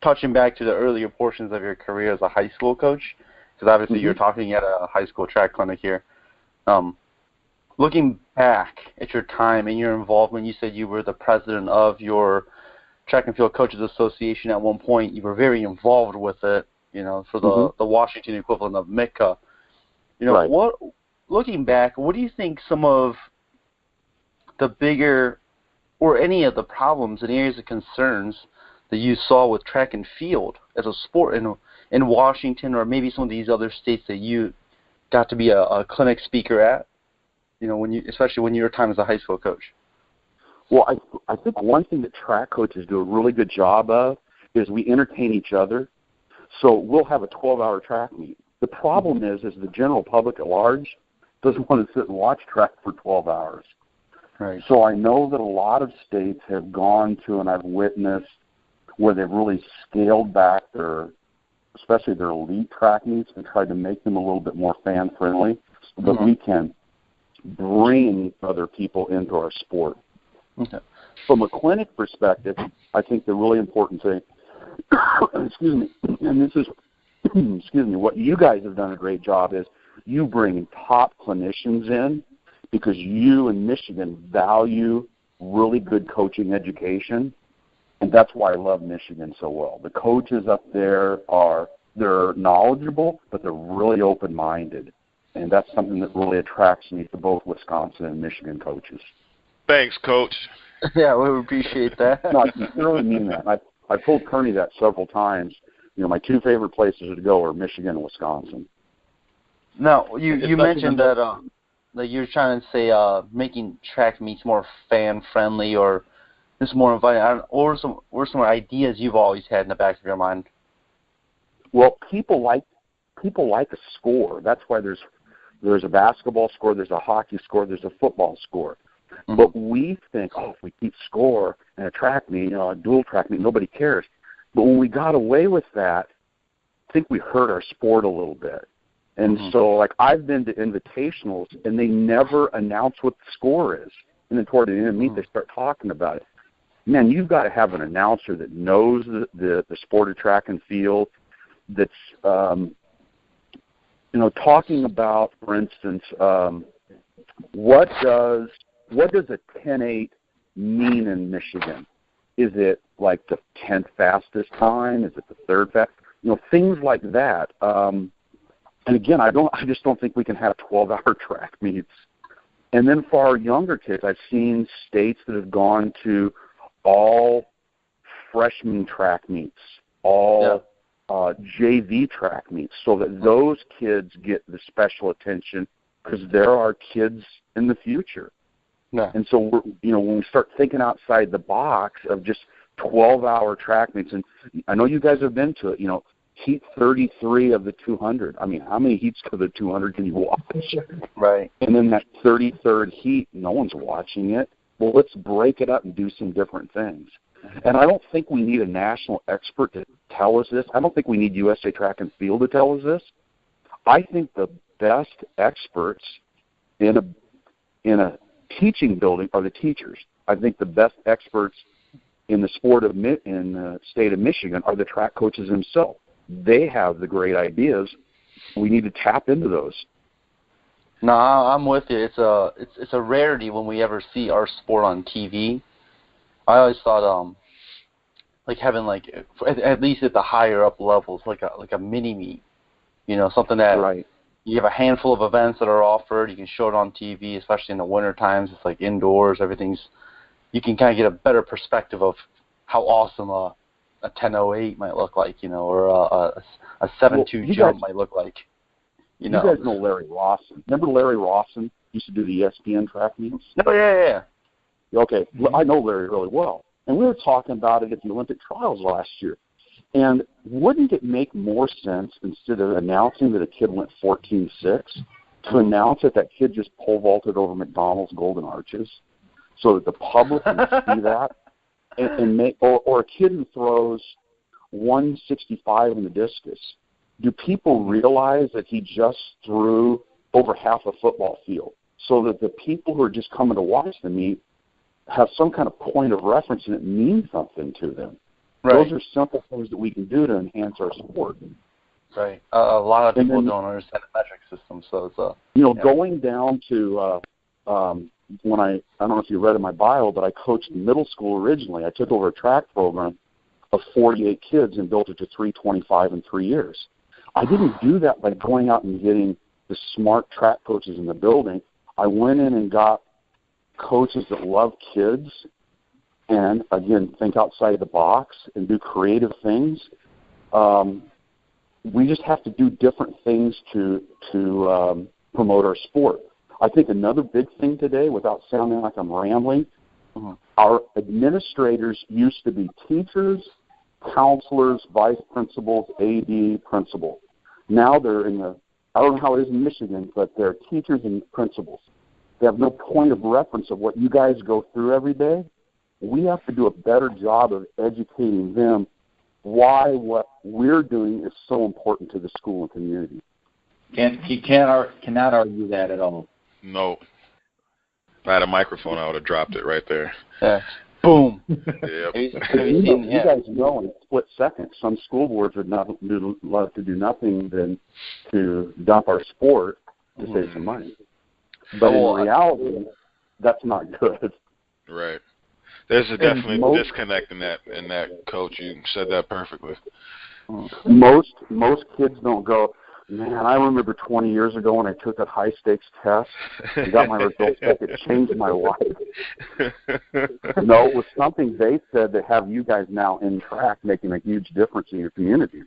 touching back to the earlier portions of your career as a high school coach, because obviously you're talking at a high school track clinic here. Looking back at your time and your involvement, you said you were the president of your Track and Field Coaches Association at one point. You were very involved with it, for the Washington equivalent of MITCA. Right. Looking back, what do you think some of the bigger or any of the problems and areas of concerns that you saw with track and field as a sport in Washington or maybe some of these other states that you got to be a clinic speaker at, especially when you were time as a high school coach? Well, I think one thing that track coaches do a really good job of is we entertain each other. So we'll have a 12-hour track meet. The problem is the general public at large doesn't want to sit and watch track for 12 hours. Right. So I know that a lot states have gone to, and I've witnessed, where they've really scaled back especially their elite track meets and tried to make them a little bit more fan-friendly so that we can bring other people into our sport. Okay. From a clinic perspective, I think the really important thing, excuse me, and this is, what you guys have done a great job is you bring top clinicians in because you in Michigan value really good coaching education, and that's why I love Michigan so well. The coaches up there they're knowledgeable, but they're really open-minded, and that's something that really attracts me to both Wisconsin and Michigan coaches. Thanks, Coach. Yeah, we appreciate that. No, I sincerely mean that. I've told Kearney that several times. My two favorite places to go are Michigan and Wisconsin. Now, you mentioned that you're trying to say making track meets more fan-friendly or just more inviting. Or some ideas you've always had in the back of your mind? Well, people like a score. That's why there's a basketball score, there's a hockey score, there's a football score. Mm-hmm. But we think, if we keep score in a track meet, a dual track meet, nobody cares. But when we got away with that think we hurt our sport a little bit. And so, like, I've been to invitationals, and they never announce what the score is. And then toward the end of the meet, they start talking about it. Man, you've got to have an announcer that knows the sport of track and field, that's, talking about, for instance, what does a 10.8 mean in Michigan? Is it like the 10th fastest time? Is it the third fastest? Things like that. And again, I just don't think we can have 12-hour track meets. And then for our younger kids, I've seen states that have gone to all freshman track meets, all JV track meets, so that those kids get the special attention, because there are kids in the future. Yeah. And so when we start thinking outside the box of just 12-hour track meets, and I know you guys have been to it, heat 33 of the 200. I mean, how many heats of the 200 can you watch? Right. And then that 33rd heat, no one's watching it. Well, let's break it up and do some different things. And I don't think we need a national expert to tell us this. I don't think we need USA Track and Field to tell us this. I think the best experts in a teaching building are the teachers. I think the best experts in the in the state of Michigan are the track coaches themselves. They have the great ideas. We need to tap into those. No, I'm with you. It's a rarity when we ever see our sport on TV. I always thought like having at least at the higher up levels, like a mini meet, something that right. You have a handful of events that are offered. You can show it on TV, especially in the winter times. It's like indoors. You can kind of get a better perspective of how awesome a 10.08 might look like, or a 7.2 jump might look like. You guys know Larry Rawson. Remember Larry Rawson used to do the ESPN track meets? Oh, yeah. Okay, I know Larry really well. And we were talking about it at the Olympic trials last year. And wouldn't it make more sense, instead of announcing that a kid went 14.6, to announce that kid just pole vaulted over McDonald's Golden Arches, so that the public can see that, and make, or a kid who throws 165 in the discus? Do people realize that he just threw over half a football field, so that the people who are just coming to watch the meet have some kind of point of reference and it means something to them? Right. Those are simple things that we can do to enhance our sport. Right. A lot of people don't understand the metric system, so it's going down to when I don't know if you read in my bio, but I coached middle school originally. I took over a track program of 48 kids and built it to 325 in 3 years. I didn't do that by going out and getting the smart track coaches in the building. I went in and got coaches that love kids and, again, think outside the box and do creative things. We just have to do different things to promote our sport. I think another big thing today, without sounding like I'm rambling, our administrators used to be teachers, counselors, vice principals, AD, principal. Now they're I don't know how it is in Michigan, but they're teachers and principals. They have no point of reference of what you guys go through every day. We have to do a better job of educating them why what we're doing is so important to the school and community. Cannot argue that at all. No. If I had a microphone, I would have dropped it right there. Yeah. Boom. Yep. You guys know in a split second, some school boards would love to do nothing than to dump our sport to save some money. But in reality, that's not good. Right. There's definitely a disconnect in that, Coach. You said that perfectly. Most kids don't go, man, I remember 20 years ago when I took a high-stakes test and got my results back. It changed my life. No, it was something they said that have you guys now in track making a huge difference in your community.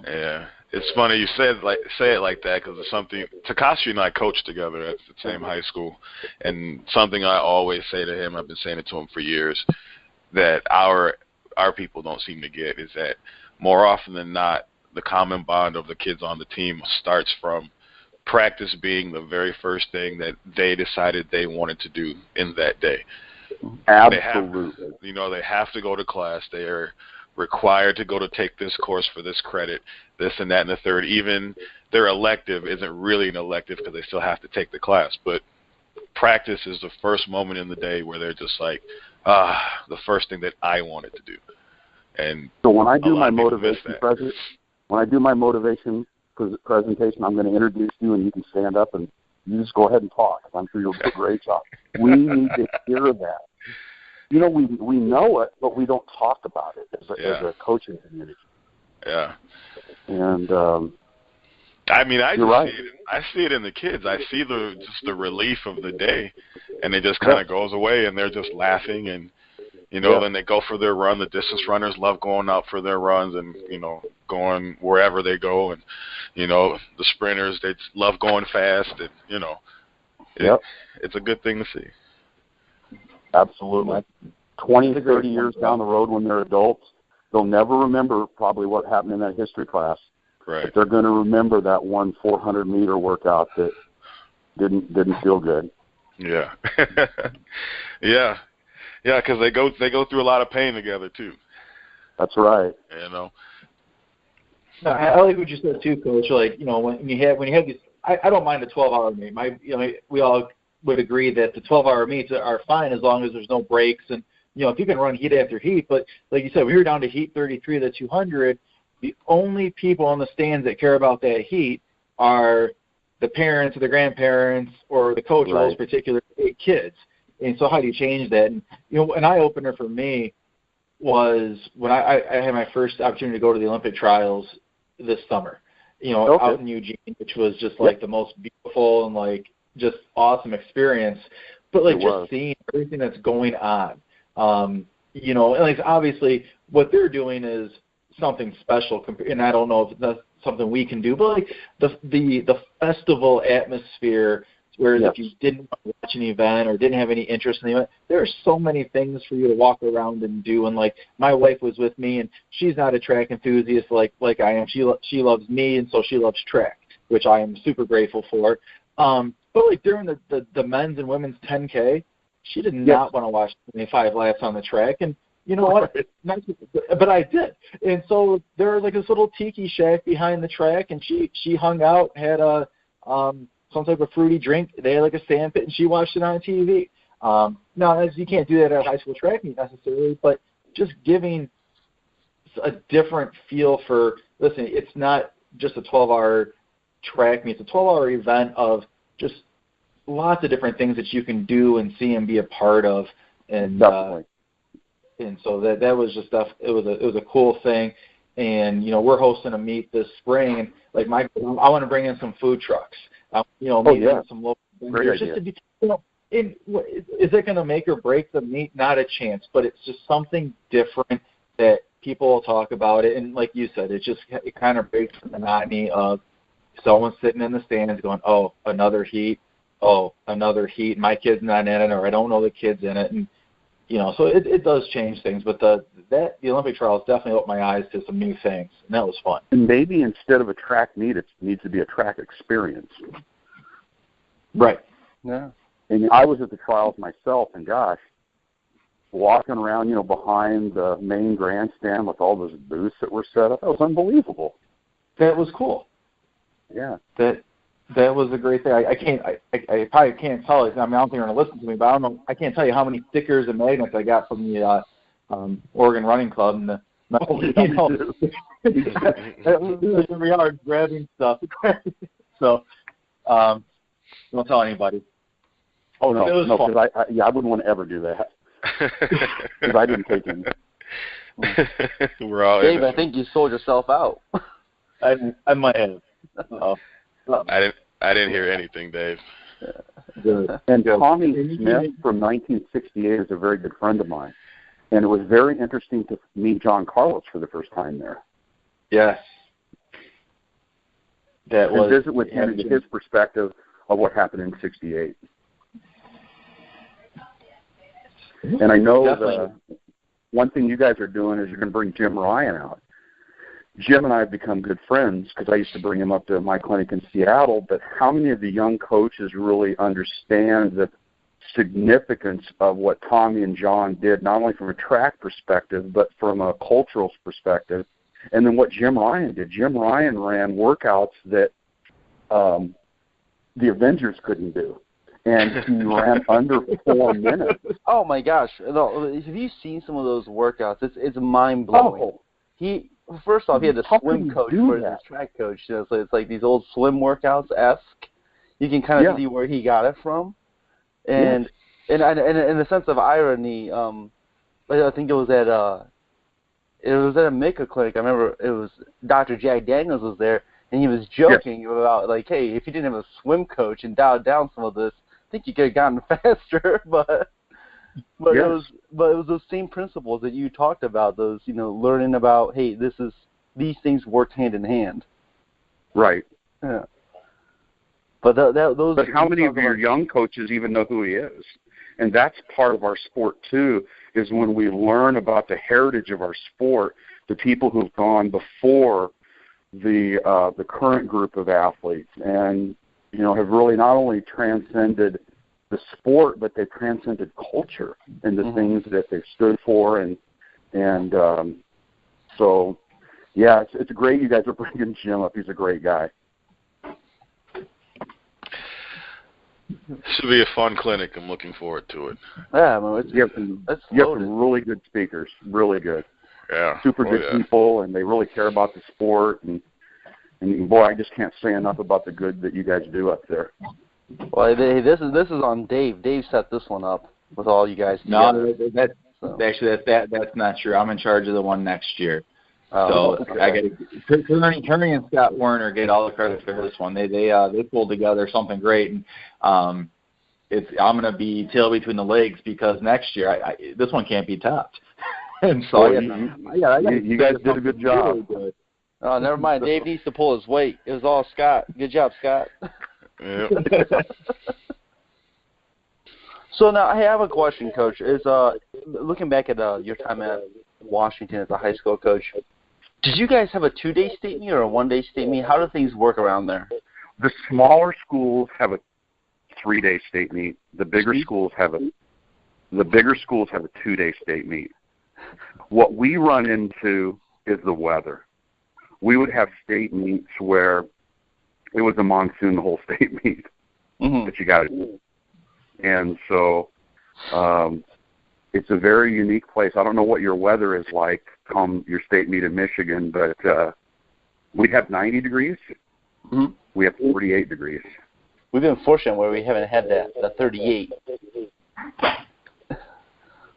Yeah. It's funny you say it like that, because it's something Takashi and I coached together at the same high school, and something I always say to him, I've been saying it to him for years, that our people don't seem to get is that more often than not, the common bond of the kids on the team starts from practice being the very first thing that they decided they wanted to do in that day. Absolutely. They have to go to class. They are required to go to take this course for this credit, this and that and the third. Even their elective isn't really an elective because they still have to take the class. But practice is the first moment in the day where they're just like, the first thing that I wanted to do. And so when I do my motivation presentation, I'm going to introduce you, and you can stand up and you just go ahead and talk. I'm sure you'll do a great job. We need to hear that. You know, we know it, but we don't talk about it as a coaching community. Yeah. And I mean, I right. see it in the kids. I see just the relief of the day, and it just kind of goes away, and they're just laughing, and then they go for their run. The distance runners love going out for their runs, and going wherever they go, and the sprinters, they just love going fast, and it's a good thing to see. Absolutely. 20 to 30 years down the road, when they're adults, they'll never remember probably what happened in that history class. Right. But they're going to remember that one 400-meter workout that didn't feel good. Yeah. Yeah, because they go through a lot of pain together too. That's right. No, I like what you said too, Coach. Like, when you have these, I don't mind a 12-hour meet. We all would agree that the 12-hour meets are fine as long as there's no breaks, and if you can run heat after heat. But like you said, we were down to heat 33 of the 200. The only people in the stands that care about that heat are the parents or the grandparents or the coach, or those particular kids. And so how do you change that? And an eye-opener for me was when I had my first opportunity to go to the Olympic trials this summer, out in Eugene, which was just like the most beautiful and like just awesome experience. But like just seeing everything that's going on, and like obviously what they're doing is something special, and I don't know if that's something we can do, but like the festival atmosphere. Whereas if you didn't watch an event or didn't have any interest in the event, there are so many things for you to walk around and do. And like my wife was with me, and she's not a track enthusiast like I am. She loves me, and so she loves track, which I am super grateful for. But like during the men's and women's 10K, she did not want to watch 25 laps on the track. And you know what? But I did. And so there was like this little tiki shack behind the track, and she hung out, had some type of fruity drink. They had like a sand pit, and she watched it on TV. Now, you can't do that at a high school track meet necessarily, but just giving a different feel for, listen, it's not just a 12-hour track meet. It's a 12-hour event of just lots of different things that you can do and see and be a part of. And and so that was just stuff. It was a cool thing. And we're hosting a meet this spring, and like I want to bring in some food trucks. Maybe some local vendors, just to be, is it going to make or break the meet? Not a chance, but it's just something different that people will talk about it. And like you said, it kind of breaks the monotony of someone sitting in the stands going, oh, another heat, my kid's not in it, or I don't know the kid's in it. And, so it does change things, but the Olympic trials definitely opened my eyes to some new things, and that was fun. And maybe instead of a track meet, it needs to be a track experience. Right. Yeah. And I was at the trials myself, and gosh, walking around, behind the main grandstand with all those booths that were set up, that was unbelievable. That was cool. Yeah. That was a great thing. I probably can't tell you. I mean, I don't think you're going to listen to me, but I can't tell you how many stickers and magnets I got from the Oregon Running Club. And we are grabbing stuff. So, don't tell anybody. Oh no, because I wouldn't want to ever do that because I didn't take any. We're all Dave, I think you sold yourself out. I might have. I didn't hear anything, Dave. And Tommy Smith from 1968 is a very good friend of mine, and it was very interesting to meet John Carlos for the first time there. Yes, and visit with him and his perspective of what happened in '68. And I know one thing you guys are doing is you're going to bring Jim Ryan out. Jim and I have become good friends because I used to bring him up to my clinic in Seattle, but how many of the young coaches really understand that significance of what Tommy and John did, not only from a track perspective, but from a cultural perspective. And then what Jim Ryan did. Jim Ryan ran workouts that the Avengers couldn't do. And he ran under 4 minutes. Oh, my gosh. No, have you seen some of those workouts? It's mind-blowing. Oh. First off, he had a swim coach for his track coach. So it's like these old swim workouts-esque. You can kind of see where he got it from. And in the sense of irony, I think it was at a MITCA clinic. I remember it was Dr. Jack Daniels was there, and he was joking about, like, hey, if you didn't have a swim coach and dialed down some of this, I think you could have gotten faster. But it was those same principles that you talked about. Those, learning about, hey, these things worked hand in hand. Right. Yeah. But those. But how many of your young coaches even know who he is? And that's part of our sport too. Is when we learn about the heritage of our sport, the people who've gone before the current group of athletes, and have really not only transcended the sport, but they've transcended culture and the things that they've stood for, and so it's great you guys are bringing Jim up. He's a great guy. Should be a fun clinic. I'm looking forward to it. Yeah, you have some really good speakers, really good. Yeah, super good people, and they really care about the sport. And boy, I just can't say enough about the good that you guys do up there. Well, this is on Dave. Dave set this one up with all you guys together. No, that's not true. I'm in charge of the one next year. So okay. I got Kearney and Scott Werner get all the credit for this one. They pulled together something great, and I'm going to be tail between the legs because next year this one can't be topped. And so you guys did a good job. Really good. Oh, never mind. Dave needs to pull his weight. It was all Scott. Good job, Scott. Yep. So now I have a question, Coach. Is looking back at your time at Washington as a high school coach, did you guys have a 2-day state meet or a 1-day state meet? How do things work around there? The smaller schools have a 3-day state meet. The bigger schools have a 2-day state meet. What we run into is the weather. We would have state meets where it was a monsoon, the whole state meet that you got to do. And so it's a very unique place. I don't know what your weather is like come your state meet in Michigan, but we have 90 degrees. Mm-hmm. We have 48 degrees. We've been fortunate where we haven't had the 38.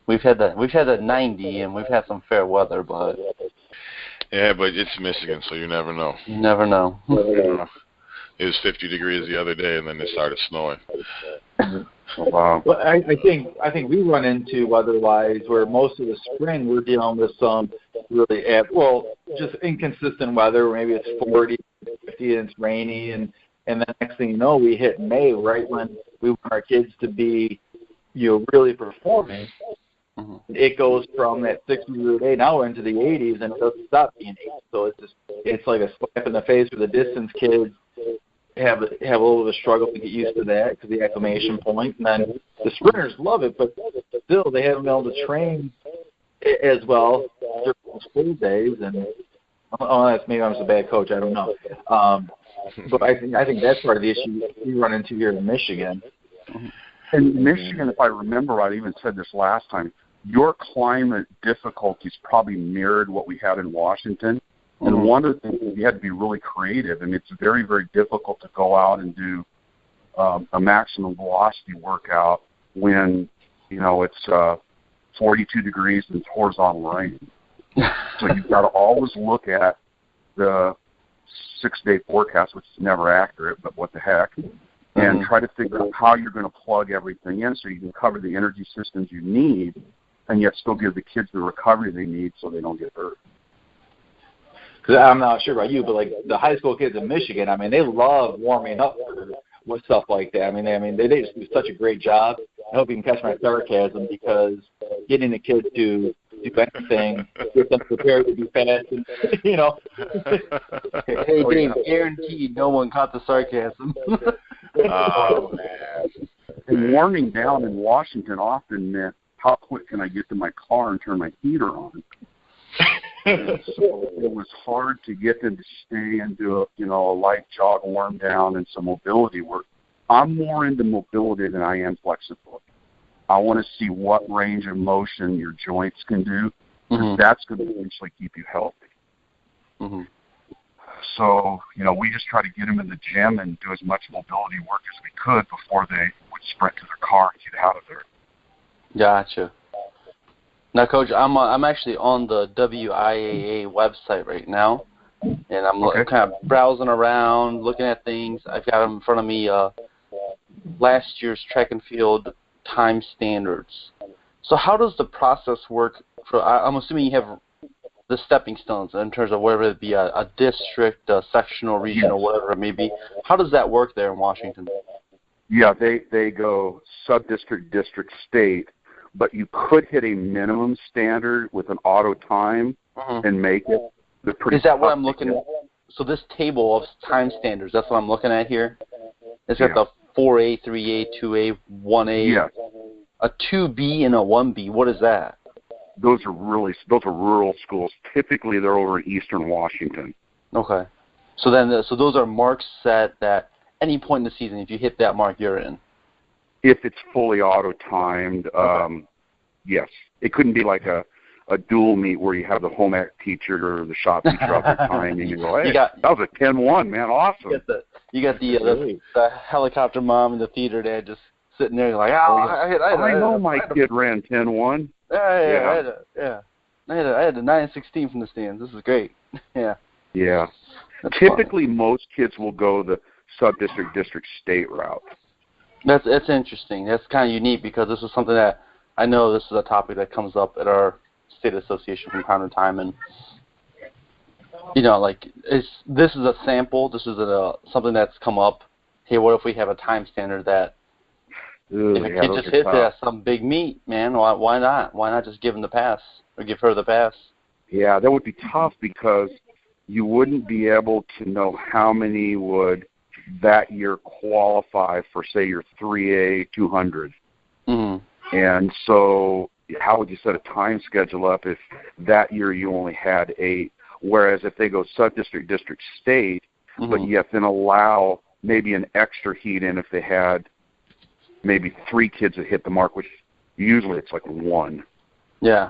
We've had the 90, and we've had some fair weather, but yeah, but it's Michigan, so you never know. You never know. It was 50 degrees the other day, and then it started snowing. Oh, wow. Well, I think we run into weather-wise where most of the spring we're dealing with some really just inconsistent weather. Maybe it's 40, 50, and it's rainy, and the next thing you know, we hit May right when we want our kids to be, really performing. Mm-hmm. It goes from that 60-degree day now into the 80s, and it doesn't stop being 80. So it's like a slap in the face for the distance kids. Have a little bit of a struggle to get used to that because the acclimation point. And then the sprinters love it, but still they haven't been able to train as well during school days. And that's maybe I'm just a bad coach. I don't know. But I think that's part of the issue we run into here in Michigan. In Michigan, if I remember, I even said this last time, your climate difficulties probably mirrored what we had in Washington. And one of the things is you had to be really creative, and it's very, very difficult to go out and do a maximum velocity workout when, it's 42 degrees and it's horizontal rain. So you've got to always look at the 6-day forecast, which is never accurate, but what the heck, and try to figure out how you're going to plug everything in so you can cover the energy systems you need and yet still give the kids the recovery they need so they don't get hurt. Because I'm not sure about you, but like the high school kids in Michigan, they love warming up with stuff like that. They just do such a great job. I hope you can catch my sarcasm because getting the kids to do anything, get them prepared to be fast, and, Hey, Dave, guaranteed no one caught the sarcasm. Oh, man. And warming down in Washington often meant how quick can I get to my car and turn my heater on. So it was hard to get them to stay and do a light jog, warm down, and some mobility work. I'm more into mobility than I am flexibility. I want to see what range of motion your joints can do, because that's going to eventually keep you healthy. Mm-hmm. So, we just try to get them in the gym and do as much mobility work as we could before they would sprint to their car and get out of there. Gotcha. Now, Coach, I'm actually on the WIAA website right now, and I'm kind of browsing around, looking at things. I've got in front of me last year's track and field time standards. So how does the process work? I'm assuming you have the stepping stones in terms of whether it be a district, a sectional, regional, whatever it may be. How does that work there in Washington? Yeah, they go sub-district, district, state, but you could hit a minimum standard with an auto time and make it. Is that what I'm looking at? So this table of time standards, that's what I'm looking at here? It's got the 4A, 3A, 2A, 1A, a 2B, and a 1B. What is that? Those are rural schools. Typically, they're over in eastern Washington. Okay. So those are marks set that any point in the season, if you hit that mark, you're in. If it's fully auto-timed, yes. It couldn't be like a dual meet where you have the home ec teacher or the shop teacher out there timing and you go, hey, that was a 10-1, man, awesome. You got the helicopter mom and the theater dad just sitting there like, I know my kid ran 10-1. I had a 9-16 from the stands. This is great. Yeah. That's typically fun. Most kids will go the sub-district, district, state route. That's interesting. That's kind of unique because this is something that I know this is a topic that comes up at our state association from time to time, and this is a sample. This is something that's come up. Hey, what if we have a time standard that if a kid just hits it at some big meet, man, why not? Why not just give him the pass or give her the pass? Yeah, that would be tough because you wouldn't be able to know how many would that year qualify for, say, your 3A 200. Mm-hmm. And so how would you set a time schedule up if that year you only had 8? Whereas if they go sub-district, district, state, but you have to allow maybe an extra heat in if they had maybe 3 kids that hit the mark, which usually it's like 1. Yeah.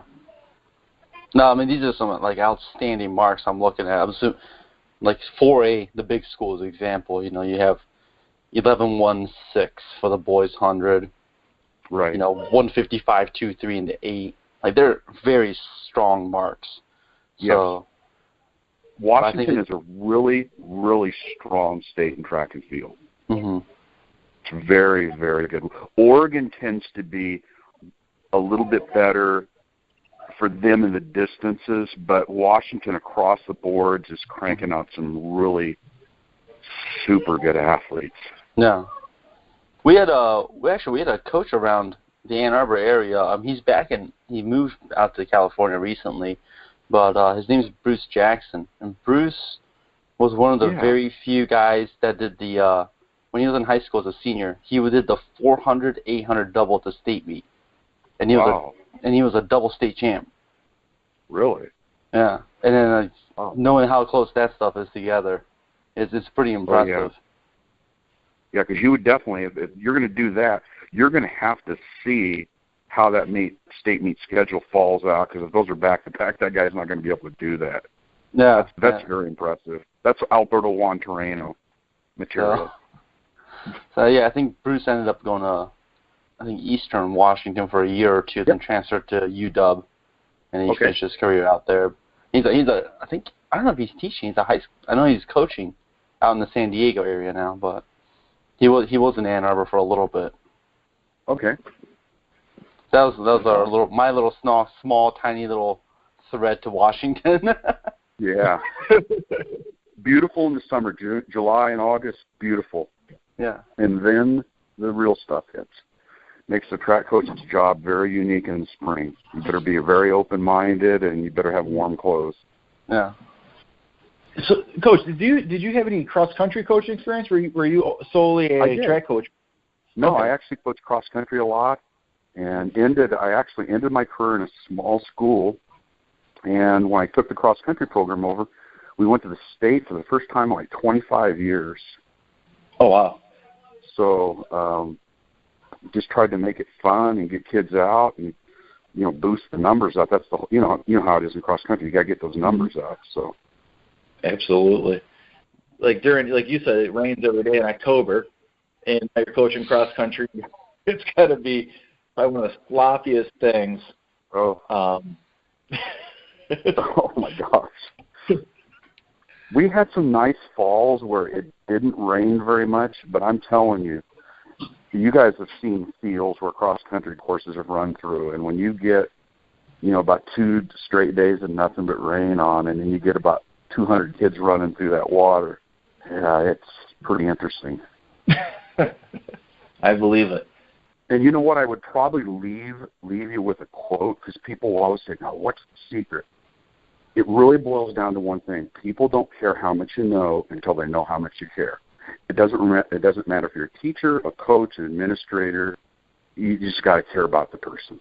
No, I mean, these are some, outstanding marks I'm looking at. I'm assuming, 4A, the big schools example, you have 11-1-6 for the boys 100. Right. 155-2-3 in the 8. They're very strong marks. So Washington is a really, really strong state in track and field. It's very, very good. Oregon tends to be a little bit better for them in the distances, but Washington across the boards is cranking out some really super good athletes. Yeah. We had a coach around the Ann Arbor area. He's back he moved out to California recently, but his name is Bruce Jackson. And Bruce was one of the very few guys that did the when he was in high school as a senior, he did the 400, 800 double at the state meet, and he was a double state champ. Really? Yeah. And then knowing how close that stuff is together, it's pretty impressive. Yeah, because you would definitely, if you're going to do that, you're going to have to see how that state meet schedule falls out, because if those are back-to-back, that guy's not going to be able to do that. Yeah. That's very impressive. That's Alberto Juan Terreno material. So, I think Bruce ended up going to, Eastern Washington for a year or two, then transferred to UW, and he finished his career out there. I don't know if he's teaching. I know he's coaching out in the San Diego area now, but he was in Ann Arbor for a little bit. Okay. That was my little small tiny little thread to Washington. Yeah. Beautiful in the summer, July and August, beautiful. Yeah. And then the real stuff hits. Makes the track coach's job very unique in the spring. You better be very open-minded, and you better have warm clothes. Yeah. So, Coach, did you have any cross-country coaching experience? Were you solely a track coach? No, Okay. I actually coached cross country a lot, and I actually ended my career in a small school. And when I took the cross country program over, we went to the state for the first time in like 25 years. Oh, wow. So just tried to make it fun and get kids out and, you know, boost the numbers up. That's the, you know how it is in cross country. You got to get those numbers up. So Absolutely. Like you said, it rains every day in October, and you're coaching cross country. It's got to be probably one of the sloppiest things. Oh my gosh. We had some nice falls where it didn't rain very much, but I'm telling you, you guys have seen fields where cross-country courses have run through, and when you get, you know, about 2 straight days of nothing but rain on, and then you get about 200 kids running through that water, yeah, it's pretty interesting. I believe it. And you know what? I would probably leave you with a quote, because people will always say, "No, what's the secret?" It really boils down to one thing. People don't care how much you know until they know how much you care. It doesn't matter if you're a teacher, a coach, an administrator. You just got to care about the person.